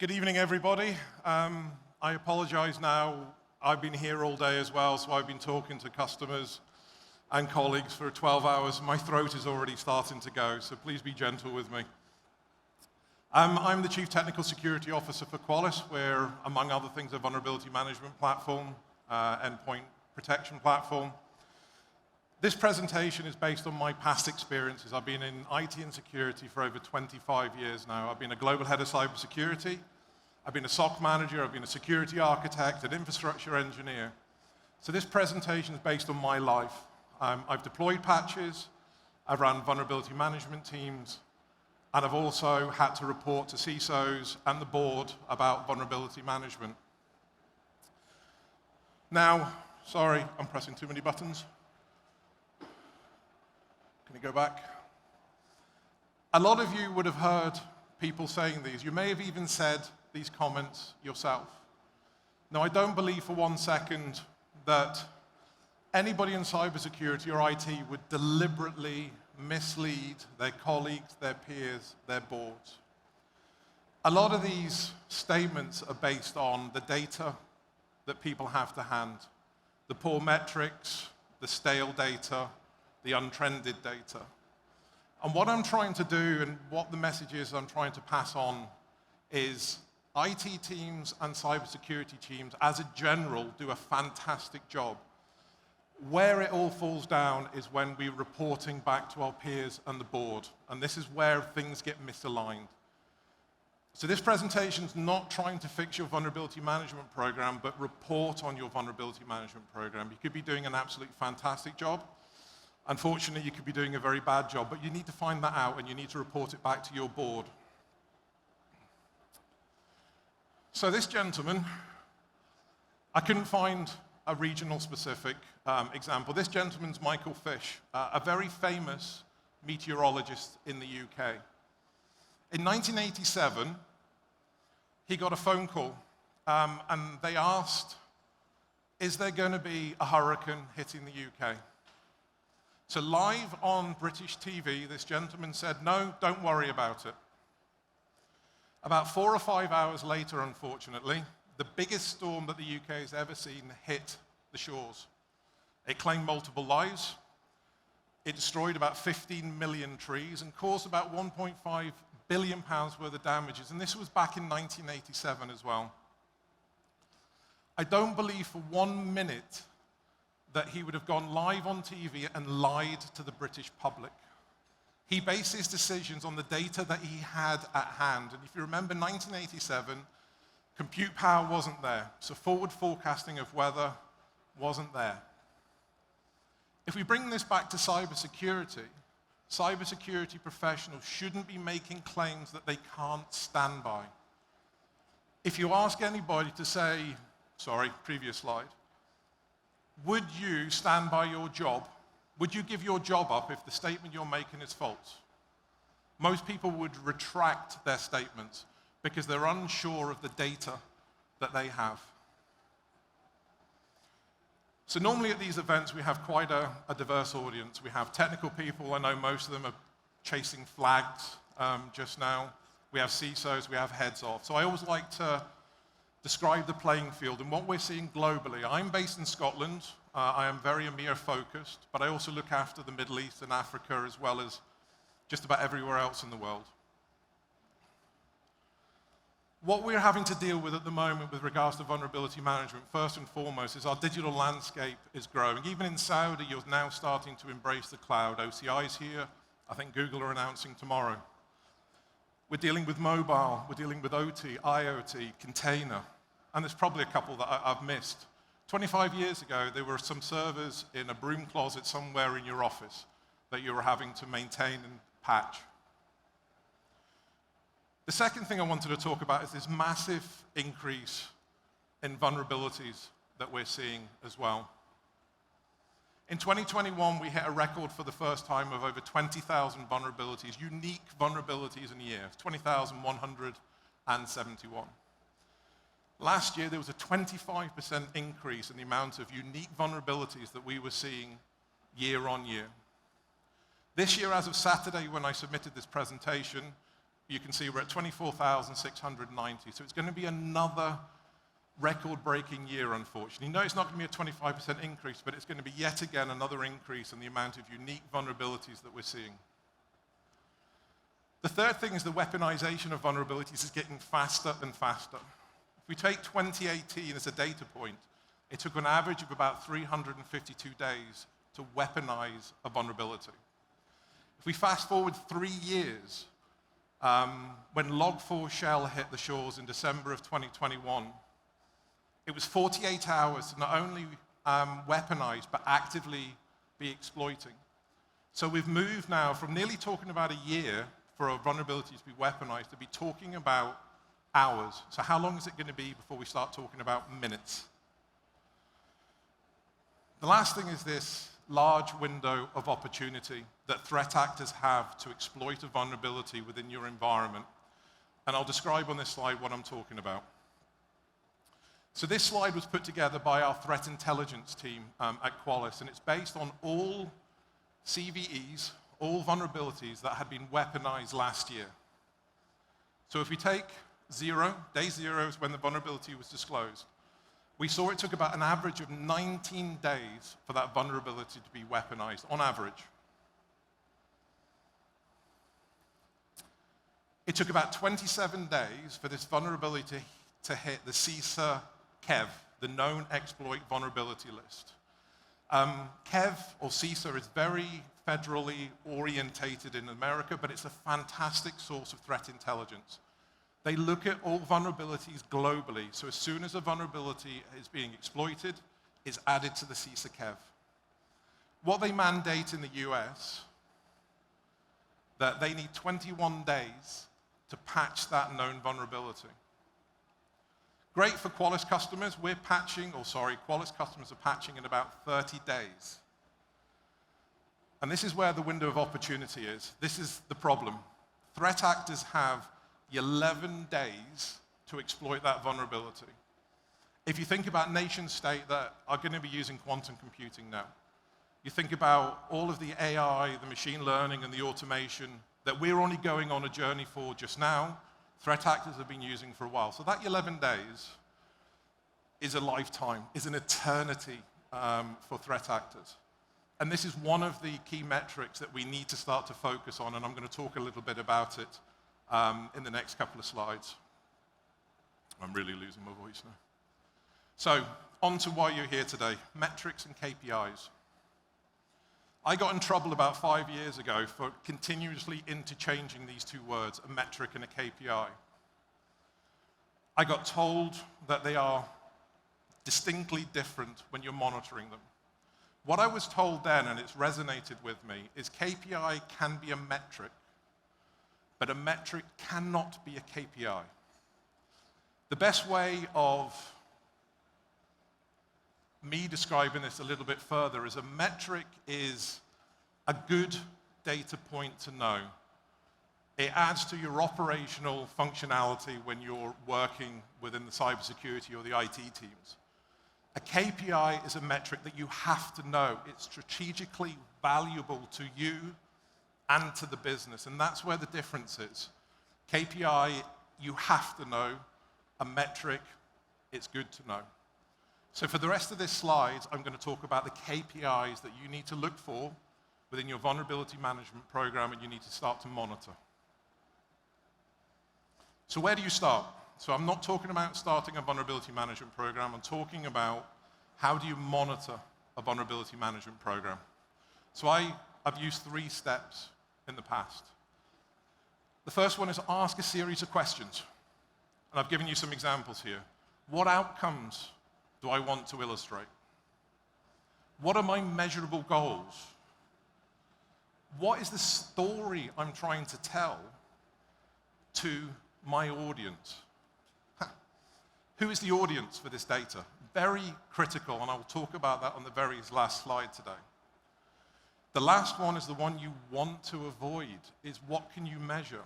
Good evening, everybody. I apologize now. I've been here all day as well, so I've been talking to customers and colleagues for 12 hours. My throat is already starting to go, so please be gentle with me. I'm the Chief Technical Security Officer for Qualys. We're, among other things, a vulnerability management platform, endpoint protection platform. This presentation is based on my past experiences. I've been in IT and security for over 25 years now. I've been a global head of cybersecurity. I've been a SOC manager. I've been a security architect, an infrastructure engineer. So this presentation is based on my life. I've deployed patches. I've run vulnerability management teams. And I've also had to report to CISOs and the board about vulnerability management. Now, sorry, I'm pressing too many buttons. Can you go back? A lot of you would have heard people saying these. You may have even said these comments yourself. Now, I don't believe for 1 second that anybody in cybersecurity or IT would deliberately mislead their colleagues, their peers, their boards. A lot of these statements are based on the data that people have to hand, the poor metrics, the stale data, the untrended data. And what I'm trying to do and what the message is I'm trying to pass on is IT teams and cybersecurity teams, as a general, do a fantastic job. Where it all falls down is when we're reporting back to our peers and the board, and this is where things get misaligned. So this presentation is not trying to fix your vulnerability management program, but report on your vulnerability management program. You could be doing an absolutely fantastic job. Unfortunately, you could be doing a very bad job, but you need to find that out and you need to report it back to your board. So this gentleman, I couldn't find a regional specific example. This gentleman's Michael Fish, a very famous meteorologist in the UK. In 1987, he got a phone call and they asked, is there going to be a hurricane hitting the UK? So live on British TV, this gentleman said, no, don't worry about it. About 4 or 5 hours later, unfortunately, the biggest storm that the UK has ever seen hit the shores. It claimed multiple lives. It destroyed about 15 million trees and caused about £1.5 billion worth of damages. And this was back in 1987 as well. I don't believe for 1 minute that he would have gone live on TV and lied to the British public. He based his decisions on the data that he had at hand. And if you remember 1987, compute power wasn't there, so forward forecasting of weather wasn't there. If we bring this back to cybersecurity, cybersecurity professionals shouldn't be making claims that they can't stand by. If you ask anybody to say, sorry, previous slide, would you stand by your job? Would you give your job up if the statement you're making is false? Most people would retract their statements because they're unsure of the data that they have. So normally at these events, we have quite a diverse audience. We have technical people. I know most of them are chasing flags just now. We have CISOs, we have heads of. So I always like to describe the playing field and what we're seeing globally. I'm based in Scotland. I am very EMEA focused, but I also look after the Middle East and Africa as well as just about everywhere else in the world. What we're having to deal with at the moment with regards to vulnerability management, first and foremost, is our digital landscape is growing. Even in Saudi, you're now starting to embrace the cloud. OCI's here. I think Google are announcing tomorrow. We're dealing with mobile. We're dealing with OT, IoT, container. And there's probably a couple that I've missed. 25 years ago, there were some servers in a broom closet somewhere in your office that you were having to maintain and patch. The second thing I wanted to talk about is this massive increase in vulnerabilities that we're seeing as well. In 2021, we hit a record for the first time of over 20,000 vulnerabilities, unique vulnerabilities in a year, 20,171. Last year, there was a 25% increase in the amount of unique vulnerabilities that we were seeing year on year. This year, as of Saturday, when I submitted this presentation, you can see we're at 24,690. So it's going to be another record-breaking year, unfortunately. No, it's not going to be a 25% increase, but it's going to be yet again another increase in the amount of unique vulnerabilities that we're seeing. The third thing is the weaponization of vulnerabilities is getting faster and faster. If we take 2018 as a data point, it took an average of about 352 days to weaponize a vulnerability. If we fast forward 3 years, when Log4Shell hit the shores in December of 2021, it was 48 hours to not only weaponize, but actively be exploiting. So we've moved now from nearly talking about a year for a vulnerability to be weaponized to be talking about hours. So how long is it going to be before we start talking about minutes? The last thing is this large window of opportunity that threat actors have to exploit a vulnerability within your environment. And I'll describe on this slide what I'm talking about. So this slide was put together by our threat intelligence team at Qualys, and it's based on all CVEs, all vulnerabilities that had been weaponized last year. So if we take day zero is when the vulnerability was disclosed, we saw it took about an average of 19 days for that vulnerability to be weaponized, on average. It took about 27 days for this vulnerability to hit the CISA KEV, the known exploit vulnerability list. KEV, or CISA, is very federally orientated in America, but it's a fantastic source of threat intelligence. They look at all vulnerabilities globally, so as soon as a vulnerability is being exploited, it's added to the CISA KEV. What they mandate in the US, that they need 21 days to patch that known vulnerability. Great for Qualys customers, Qualys customers are patching in about 30 days. And this is where the window of opportunity is. This is the problem. Threat actors have 11 days to exploit that vulnerability. If you think about nation-state that are going to be using quantum computing now, you think about all of the AI, the machine learning, and the automation that we're only going on a journey for just now, threat actors have been using for a while. So that 11 days is a lifetime, is an eternity for threat actors. And this is one of the key metrics that we need to start to focus on, and I'm going to talk a little bit about it in the next couple of slides. I'm really losing my voice now. So, on to why you're here today, metrics and KPIs. I got in trouble about 5 years ago for continuously interchanging these two words, a metric and a KPI. I got told that they are distinctly different when you're monitoring them. What I was told then, and it's resonated with me, is KPI can be a metric, but a metric cannot be a KPI. The best way of me describing this a little bit further is a metric is a good data point to know. It adds to your operational functionality when you're working within the cybersecurity or the IT teams. A KPI is a metric that you have to know. It's strategically valuable to you and to the business, and that's where the difference is. KPI, you have to know. A metric, it's good to know. So for the rest of this slide, I'm going to talk about the KPIs that you need to look for within your vulnerability management program and you need to start to monitor. So where do you start? So I'm not talking about starting a vulnerability management program. I'm talking about how do you monitor a vulnerability management program. So I've used 3 steps in the past. The first one is ask a series of questions. And I've given you some examples here. What outcomes do I want to illustrate? What are my measurable goals? What is the story I'm trying to tell to my audience? Who is the audience for this data? Very critical, and I'll talk about that on the very last slide today. The last one is the one you want to avoid, is what can you measure?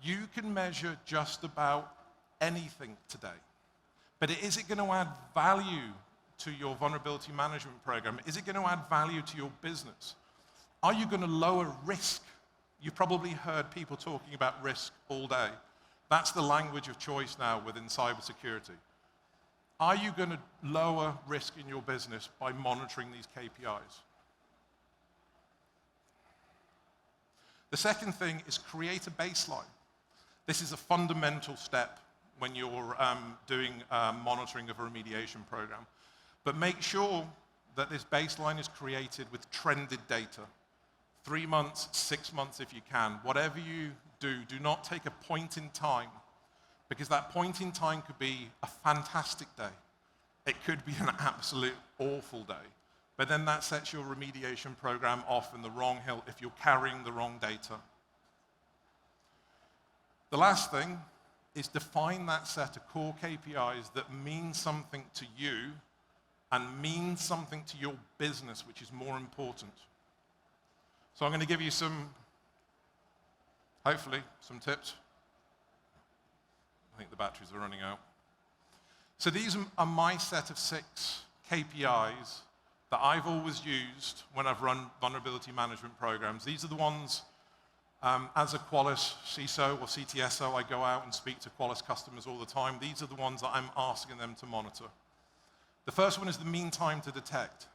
You can measure just about anything today. But is it going to add value to your vulnerability management program? Is it going to add value to your business? Are you going to lower risk You've probably heard people talking about risk all day. That's the language of choice now within cybersecurity. Are you going to lower risk in your business by monitoring these KPIs? The second thing is create a baseline. This is a fundamental step when you're doing monitoring of a remediation program. But make sure that this baseline is created with trended data. 3 months, 6 months if you can. Whatever you do, do not take a point in time, because that point in time could be a fantastic day. It could be an absolute awful day. But then that sets your remediation program off in the wrong hill if you're carrying the wrong data. The last thing is define that set of core KPIs that mean something to you and mean something to your business, which is more important. So I'm going to give you hopefully, some tips. I think the batteries are running out. So these are my set of 6 KPIs that I've always used when I've run vulnerability management programs. These are the ones, as a Qualys CISO or CTSO, I go out and speak to Qualys customers all the time. These are the ones that I'm asking them to monitor. The first one is the mean time to detect.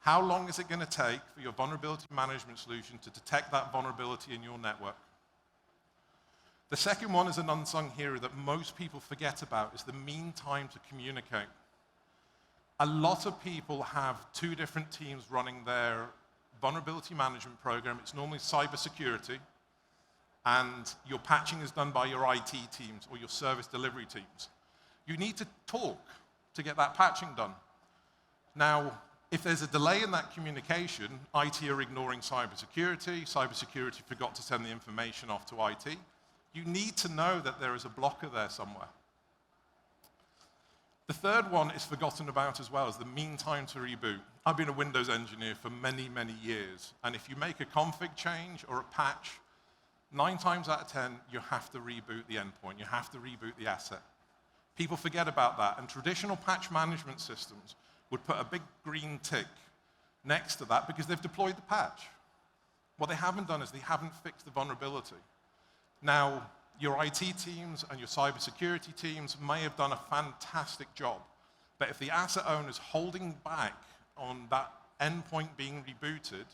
How long is it going to take for your vulnerability management solution to detect that vulnerability in your network? The second one is an unsung hero that most people forget about, is the mean time to communicate. A lot of people have 2 different teams running their vulnerability management program. It's normally cybersecurity, and your patching is done by your IT teams or your service delivery teams. You need to talk to get that patching done. Now, if there's a delay in that communication, IT are ignoring cybersecurity, cybersecurity forgot to send the information off to IT. You need to know that there is a blocker there somewhere. The third one is forgotten about as well, is the mean time to reboot. I've been a Windows engineer for many, many years, and if you make a config change or a patch, 9 times out of 10, you have to reboot the endpoint. You have to reboot the asset. People forget about that, and traditional patch management systems would put a big green tick next to that because they've deployed the patch. What they haven't done is they haven't fixed the vulnerability. Now, your IT teams and your cybersecurity teams may have done a fantastic job, but if the asset owner is holding back on that endpoint being rebooted,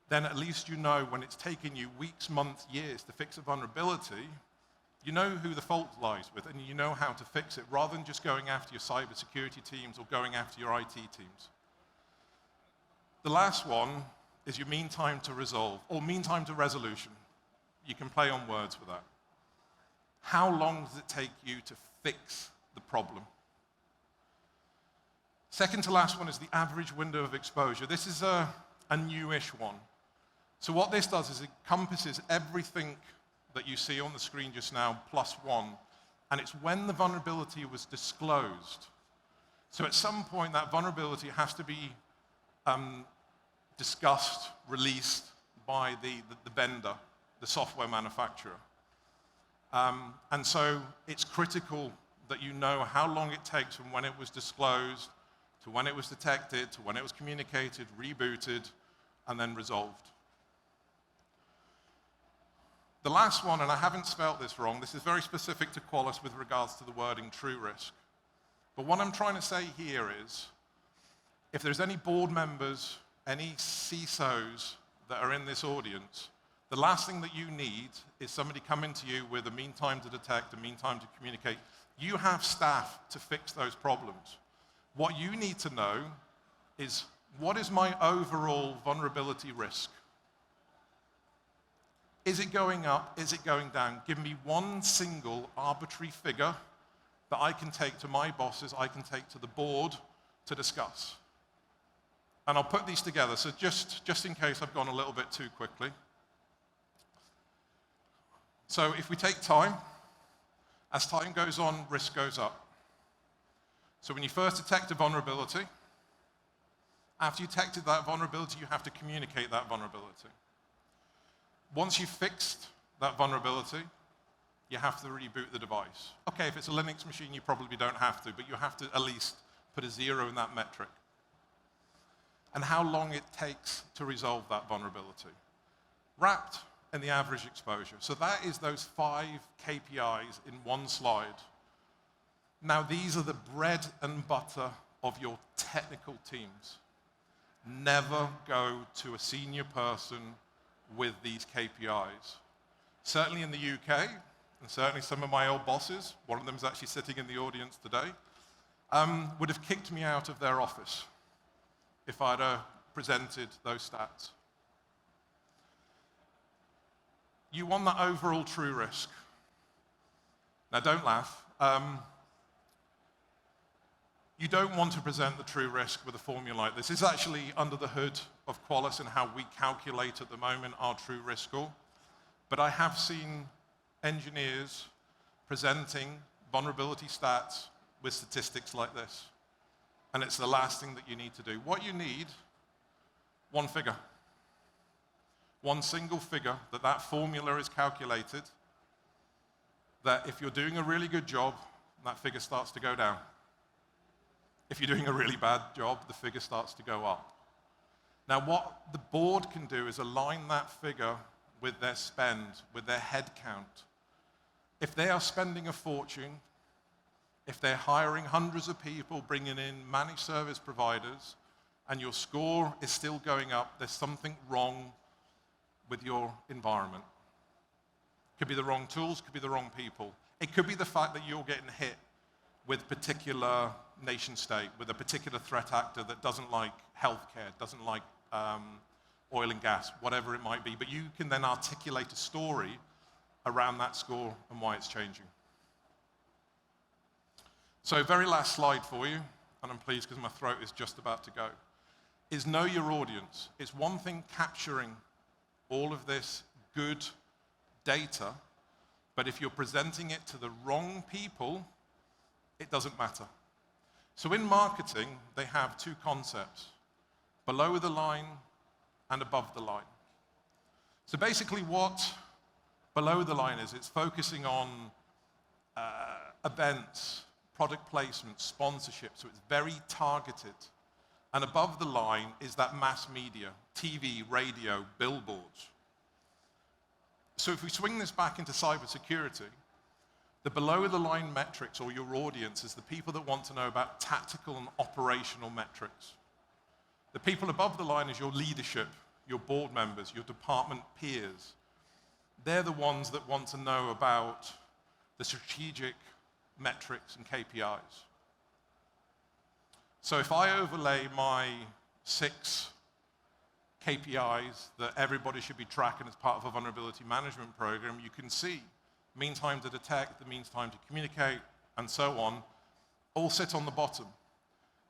then at least you know when it's taken you weeks, months, years to fix a vulnerability, you know who the fault lies with, and you know how to fix it, rather than just going after your cybersecurity teams or going after your IT teams. The last one is your mean time to resolve, or mean time to resolution. You can play on words with that. How long does it take you to fix the problem? Second to last one is the average window of exposure. This is a newish one. So what this does is it encompasses everything that you see on the screen just now, +1, and it's when the vulnerability was disclosed. So at some point, that vulnerability has to be discussed, released by the vendor, the software manufacturer. And so it's critical that you know how long it takes from when it was disclosed to when it was detected, to when it was communicated, rebooted, and then resolved. The last one, and I haven't spelt this wrong, this is very specific to Qualys with regards to the wording true risk. But what I'm trying to say here is, if there's any board members, any CISOs that are in this audience, the last thing that you need is somebody coming to you with a mean time to detect, a mean time to communicate. You have staff to fix those problems. What you need to know is, what is my overall vulnerability risk? Is it going up? Is it going down? Give me one single arbitrary figure that I can take to my bosses, I can take to the board to discuss. And I'll put these together, so just in case I've gone a little bit too quickly. So if we take time, as time goes on, risk goes up. So when you first detect a vulnerability, after you detected that vulnerability, you have to communicate that vulnerability. Once you've fixed that vulnerability, you have to reboot the device. Okay, if it's a Linux machine, you probably don't have to, but you have to at least put a 0 in that metric. And how long it takes to resolve that vulnerability. Wrapped and the average exposure. So that is those 5 KPIs in one slide. Now, these are the bread and butter of your technical teams. Never go to a senior person with these KPIs. Certainly in the UK, and certainly some of my old bosses, one of them is actually sitting in the audience today, would have kicked me out of their office if I'd presented those stats. You want that overall true risk. Now, don't laugh. You don't want to present the true risk with a formula like this. It's actually under the hood of Qualys and how we calculate at the moment our true risk score. But I have seen engineers presenting vulnerability stats with statistics like this. And it's the last thing that you need to do. What you need, one figure. One single figure that formula is calculated, that if you're doing a really good job, that figure starts to go down. If you're doing a really bad job, the figure starts to go up. Now, what the board can do is align that figure with their spend, with their head count. If they are spending a fortune, if they're hiring hundreds of people, bringing in managed service providers, and your score is still going up, there's something wrong with your environment. Could be the wrong tools, could be the wrong people. It could be the fact that you're getting hit with particular nation state, with a particular threat actor that doesn't like healthcare, doesn't like oil and gas, whatever it might be. But you can then articulate a story around that score and why it's changing. So very last slide for you, and I'm pleased because my throat is just about to go, is know your audience. It's one thing capturing all of this good data, but if you're presenting it to the wrong people, it doesn't matter. So in marketing, they have 2 concepts, below the line and above the line. So basically what below the line is, it's focusing on events, product placement, sponsorship, so it's very targeted. And above the line is that mass media, TV, radio, billboards. So if we swing this back into cybersecurity, the below-the-line metrics, or your audience, is the people that want to know about tactical and operational metrics. The people above the line is your leadership, your board members, your department peers. They're the ones that want to know about the strategic metrics and KPIs. So if I overlay my 6 KPIs that everybody should be tracking as part of a vulnerability management program, you can see mean time to detect, the mean time to communicate, and so on, all sit on the bottom.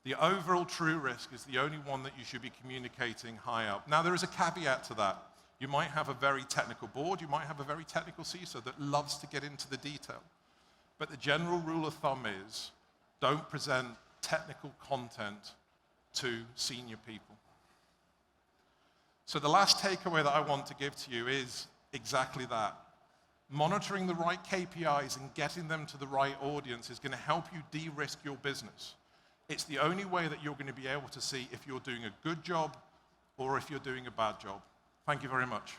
The overall true risk is the only one that you should be communicating high up. Now, there is a caveat to that. You might have a very technical board, you might have a very technical CISO that loves to get into the detail. But the general rule of thumb is, don't present technical content to senior people. So the last takeaway that I want to give to you is exactly that. Monitoring the right KPIs and getting them to the right audience is going to help you de-risk your business. It's the only way that you're going to be able to see if you're doing a good job or if you're doing a bad job. Thank you very much.